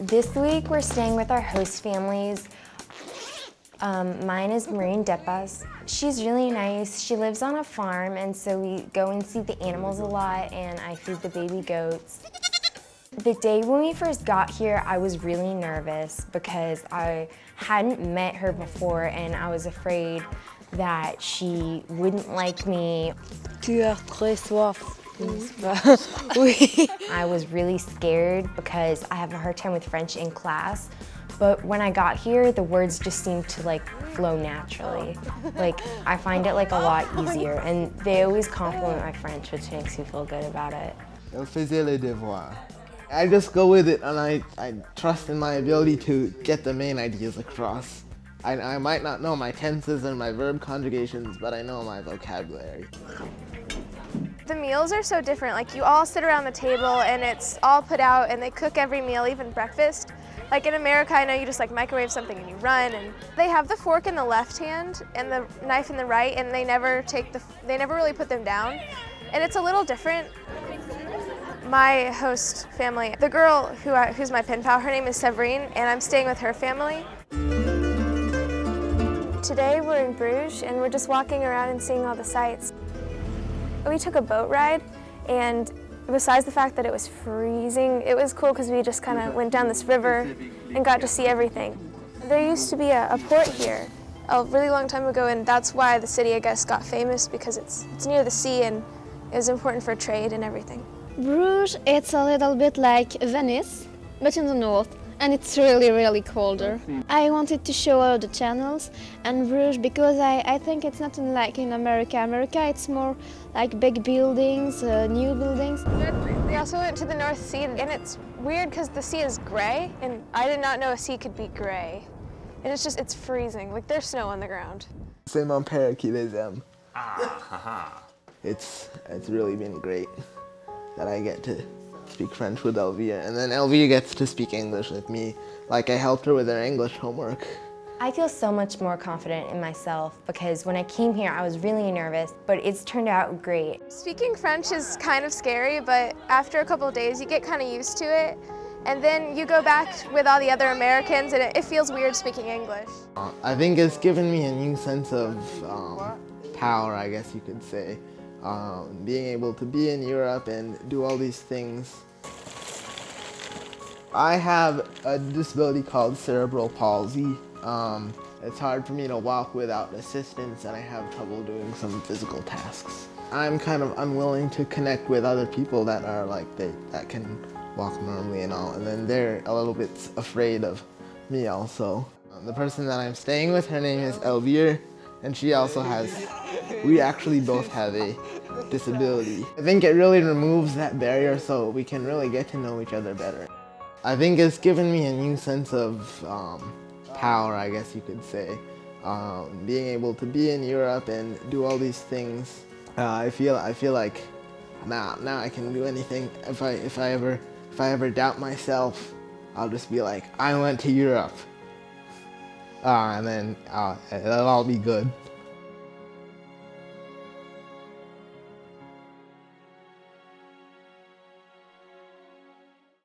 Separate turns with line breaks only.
This week we're staying with our host families. Mine is Maureen Depas. She's really nice. She lives on a farm, and so we go and see the animals a lot, and I feed the baby goats. The day when we first got here, I was really nervous because I hadn't met her before, and I was afraid that she wouldn't like me.
Tu as très soif.
I was really scared because I have a hard time with French in class, but when I got here, the words just seemed to flow naturally. I find it a lot easier, and they always compliment my French, which makes me feel good about it.
Elle faisait les devoirs. I just go with it, and I trust in my ability to get the main ideas across. I might not know my tenses and my verb conjugations, but I know my vocabulary.
The meals are so different. You all sit around the table and it's all put out, and they cook every meal, even breakfast. In America, I know you just microwave something and you run, and they have the fork in the left hand and the knife in the right, and they never really put them down. And it's a little different. My host family, the girl who's my pen pal, her name is Severine, and I'm staying with her family. Today we're in Bruges, and we're just walking around and seeing all the sights. We took a boat ride, and besides the fact that it was freezing, it was cool because we just kind of went down this river and got to see everything. There used to be a port here a really long time ago, and that's why the city, I guess, got famous, because it's near the sea and is important for trade and everything.
Bruges, it's a little bit like Venice, but in the north, and it's really, really colder. I wanted to show all the channels and Bruges because I think it's not like in America. America, it's more like big buildings, new buildings.
We also went to the North Sea, and it's weird because the sea is gray, and I did not know a sea could be gray. And it's freezing, there's snow on the ground.
C'est mon père qui les aime. It's really been great that I get to speak French with Elvia, and then Elvia gets to speak English with me. I helped her with her English homework.
I feel so much more confident in myself because when I came here, I was really nervous, but it's turned out great.
Speaking French is kind of scary, but after a couple of days, you get kind of used to it. And then you go back with all the other Americans, and it feels weird speaking English.
I think it's given me a new sense of power, I guess you could say. Being able to be in Europe and do all these things. I have a disability called cerebral palsy. It's hard for me to walk without assistance, and I have trouble doing some physical tasks. I'm kind of unwilling to connect with other people that are that can walk normally and all, and then they're a little bit afraid of me also. The person that I'm staying with, her name is Elvire, and she also we actually both have a disability. I think it really removes that barrier so we can really get to know each other better. I think it's given me a new sense of power, I guess you could say. Being able to be in Europe and do all these things. I feel like now I can do anything. If I ever doubt myself, I'll just be like, I went to Europe. And then it'll all be good.